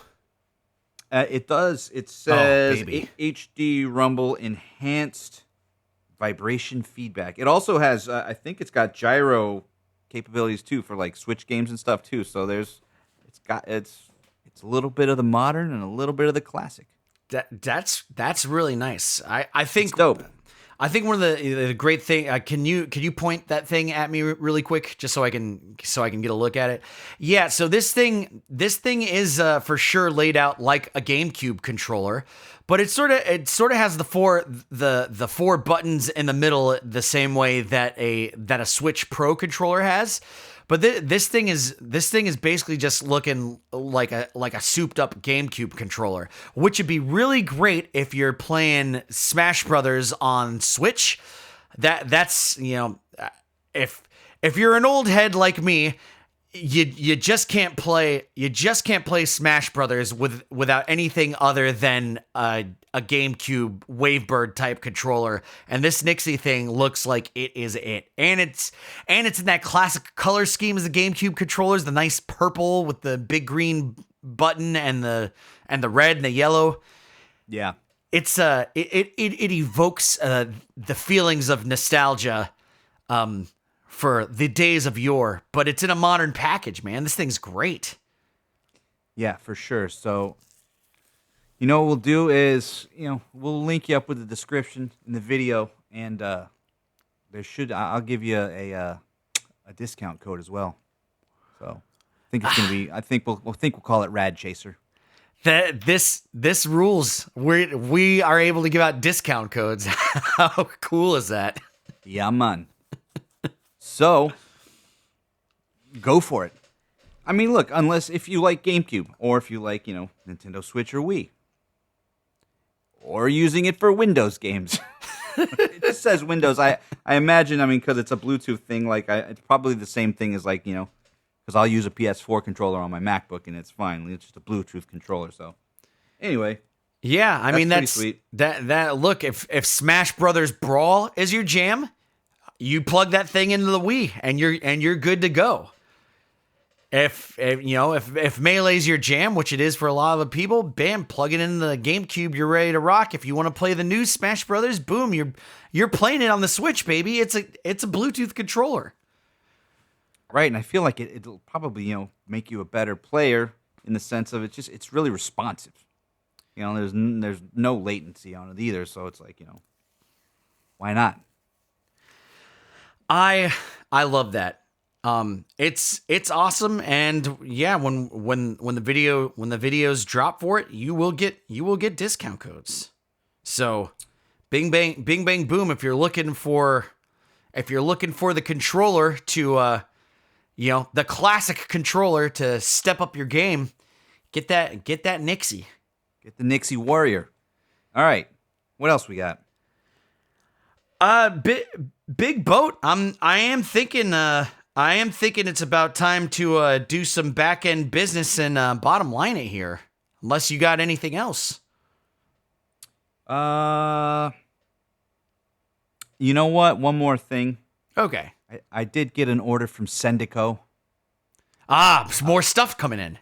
It does. It says
HD
Rumble Enhanced Vibration Feedback. It also has, I think it's got gyro capabilities too for Switch games and stuff too. So it's a little bit of the modern and a little bit of the classic.
That's really nice. I think
it's dope.
I think one of the great thing. Can you point that thing at me really quick, just so I can get a look at it? Yeah. So this thing is for sure laid out like a GameCube controller, but it sort of has the four buttons in the middle the same way that a Switch Pro controller has. But this thing is basically just looking like a souped up GameCube controller, which would be really great if you're playing Smash Brothers on Switch. That's if you're an old head like me, you just can't play Smash Brothers without anything other than a GameCube Wavebird type controller, and this Nyxi thing looks like it is it. And it's in that classic color scheme as the GameCube controllers, the nice purple with the big green button and the red and the yellow.
Yeah.
It's it evokes the feelings of nostalgia for the days of yore, but it's in a modern package, man. This thing's great.
Yeah, for sure. So, what we'll do is, we'll link you up with the description in the video, and I'll give you a discount code as well. So, I think it's gonna be. I think we'll call it Rad Chaser.
This rules. We are able to give out discount codes. How cool is that?
Yeah, man. So, go for it. I mean, look, unless if you like GameCube, or if you like, Nintendo Switch or Wii, or using it for Windows games. It just says Windows. I imagine, because it's a Bluetooth thing, it's probably the same thing as because I'll use a PS4 controller on my MacBook and it's fine. It's just a Bluetooth controller. So, anyway.
Yeah, that's sweet. That look, if Smash Brothers Brawl is your jam, you plug that thing into the Wii and you're good to go. If Melee's your jam, which it is for a lot of the people, bam, plug it into the GameCube, you're ready to rock. If you want to play the new Smash Brothers, boom, you're playing it on the Switch, baby. It's a Bluetooth controller.
Right, and I feel like it'll probably, make you a better player in the sense of it's really responsive. There's no latency on it either, so it's like, why not?
I love that. It's awesome, and yeah, when the videos drop for it, you will get discount codes. So, bing bang boom. If you're looking for the controller to the classic controller to step up your game, get that Nyxi.
Get the Nyxi Warrior. All right, what else we got?
Big boat. I am thinking it's about time to do some back end business and bottom line it here. Unless you got anything else.
You know what? One more thing.
Okay.
I did get an order from Sendico.
Some more stuff coming in.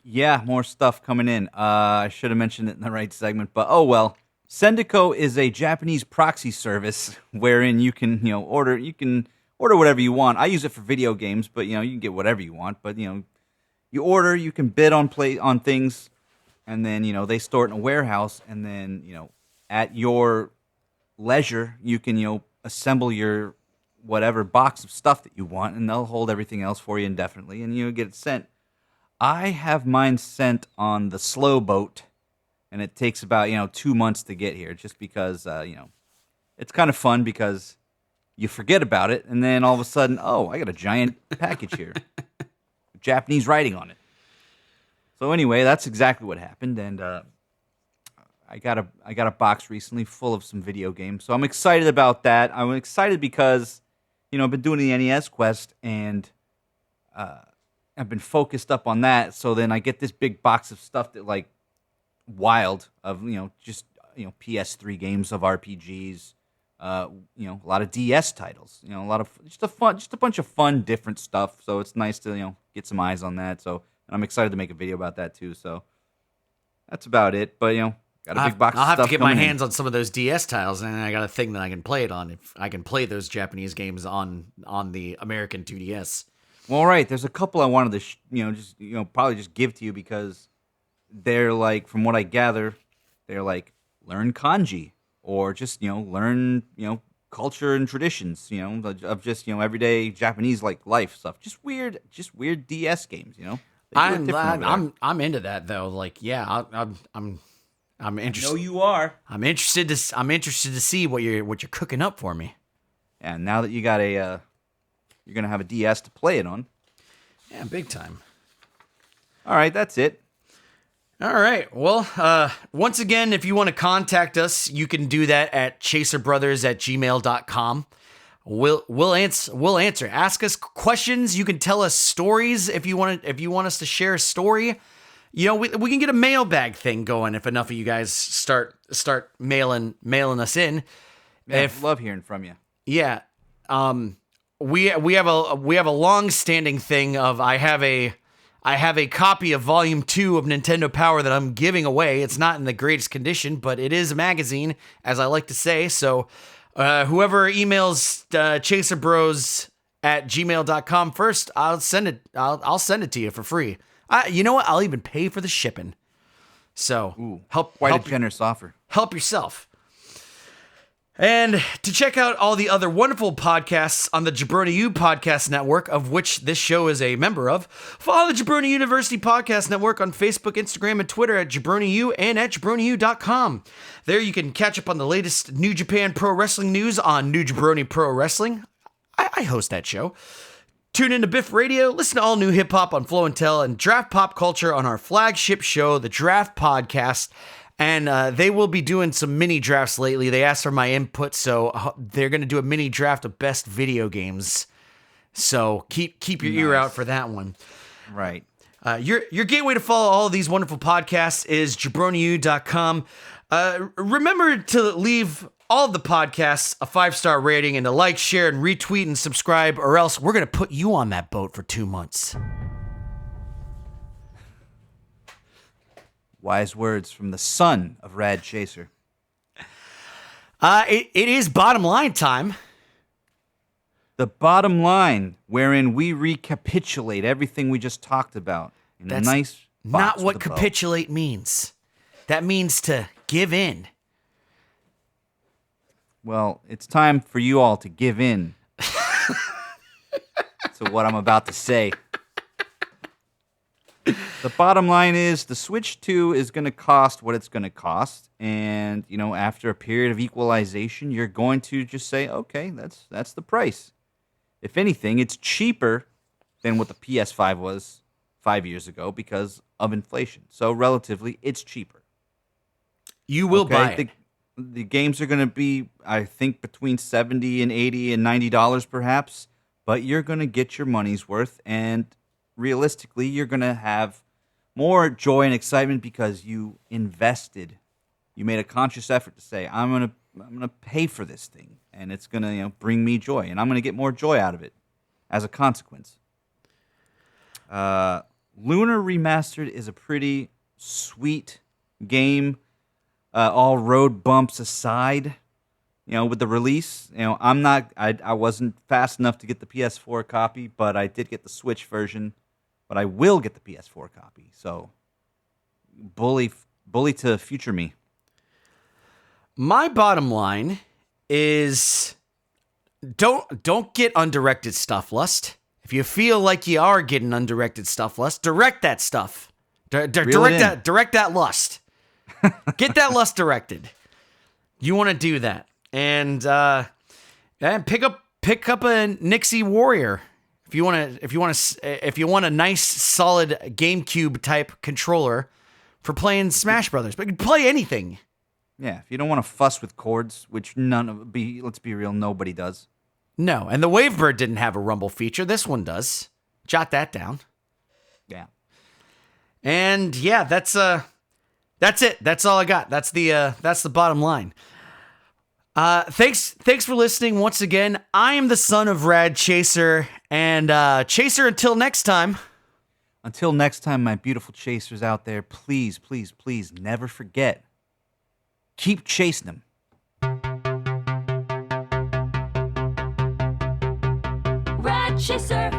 Yeah, more stuff coming in. I should have mentioned it in the right segment, but oh well. Sendico is a Japanese proxy service wherein you can, order whatever you want. I use it for video games, but you can get whatever you want. But you order, you can bid on things, and then they store it in a warehouse, and then at your leisure you can assemble your whatever box of stuff that you want, and they'll hold everything else for you indefinitely, and get it sent. I have mine sent on the slow boat. And it takes about 2 months to get here, just because it's kind of fun because you forget about it, and then all of a sudden, oh, I got a giant package here, Japanese writing on it. So anyway, that's exactly what happened, and I got a box recently full of some video games, so I'm excited about that. I'm excited because I've been doing the NES quest, and I've been focused up on that. So then I get this big box of stuff that wild of just PS3 games of RPGs, a lot of DS titles, a lot of just a bunch of fun different stuff. So it's nice to get some eyes on that. So and I'm excited to make a video about that too. So that's about it. But got a big box.
I'll
of
have
stuff
to get my
coming
hands on some of those DS titles, and I got a thing that I can play it on. If I can play those Japanese games on the American 2DS.
Well, all right. There's a couple I wanted to probably just give to you because they're from what I gather, they're learn kanji or just learn culture and traditions, of just everyday Japanese like life stuff. Just weird DS games, They do it different over there.
I'm into that though. Like, yeah, I'm interested.
I know you are.
I'm interested to see what you're cooking up for me.
And now that you got you're gonna have a DS to play it on.
Yeah, big time.
All right, that's it.
All right. Well, once again, if you want to contact us, you can do that at chaserbrothers@gmail.com. We'll answer. Ask us questions. You can tell us stories if you want us to share a story. We can get a mailbag thing going if enough of you guys start mailing us in.
Yeah, love hearing from you.
Yeah. We have a long-standing thing of I have a copy of Volume 2 of Nintendo Power that I'm giving away. It's not in the greatest condition, but it is a magazine, as I like to say. So whoever emails chaserbros@gmail.com first, I'll send it to you for free. You know what? I'll even pay for the shipping. So
Quite a generous offer.
Help yourself. And to check out all the other wonderful podcasts on the Jabroni U Podcast Network, of which this show is a member of, follow the Jabroni University Podcast Network on Facebook, Instagram, and Twitter at JabroniU and at JabroniU.com. There you can catch up on the latest New Japan Pro Wrestling news on New Jabroni Pro Wrestling. I host that show. Tune into Biff Radio, listen to all new hip-hop on Flow and Tell, and draft pop culture on our flagship show, The Draft Podcast. And they will be doing some mini drafts lately. They asked for my input, so they're going to do a mini draft of best video games. So keep your ear out for that one.
Right.
Your gateway to follow all of these wonderful podcasts is jabroniu.com. Remember to leave all of the podcasts a 5-star rating and to like, share, and retweet and subscribe, or else we're going to put you on that boat for 2 months.
Wise words from the son of Rad Chaser.
It is bottom line time.
The bottom line, wherein we recapitulate everything we just talked about in a nice box
Not what
with a bow.
capitulate means. That means to give in.
Well, it's time for you all to give in to what I'm about to say. The bottom line is the Switch 2 is going to cost what it's going to cost. And, after a period of equalization, you're going to just say, okay, that's the price. If anything, it's cheaper than what the PS5 was 5 years ago because of inflation. So relatively, it's cheaper.
You will buy it.
The games are going to be, I think, between $70 and $80 and $90 perhaps. But you're going to get your money's worth, and realistically, you're going to have more joy and excitement because you invested. You made a conscious effort to say, I'm going to pay for this thing, and it's going to bring me joy, and I'm going to get more joy out of it as a consequence. Lunar Remastered is a pretty sweet game, all road bumps aside. With the release, I wasn't fast enough to get the PS4 copy, but I did get the Switch version. But I will get the PS4 copy. So, bully to future me.
My bottom line is don't get undirected stuff lust. If you feel like you are getting undirected stuff lust, direct that stuff. Direct that lust. Get that lust directed. You want to do that. And pick up a Nyxi Warrior. If you want a nice solid GameCube type controller for playing Smash Brothers, but you can play anything.
Yeah, if you don't want to fuss with cords, which let's be real, nobody does.
No, and the Wavebird didn't have a rumble feature. This one does. Jot that down.
Yeah.
And yeah, that's it. That's all I got. That's the bottom line. Thanks for listening once again. I am the son of Rad Chaser, and Chaser, until next time.
Until next time, my beautiful chasers out there, please, please, please never forget. Keep chasing them.
Rat Chaser.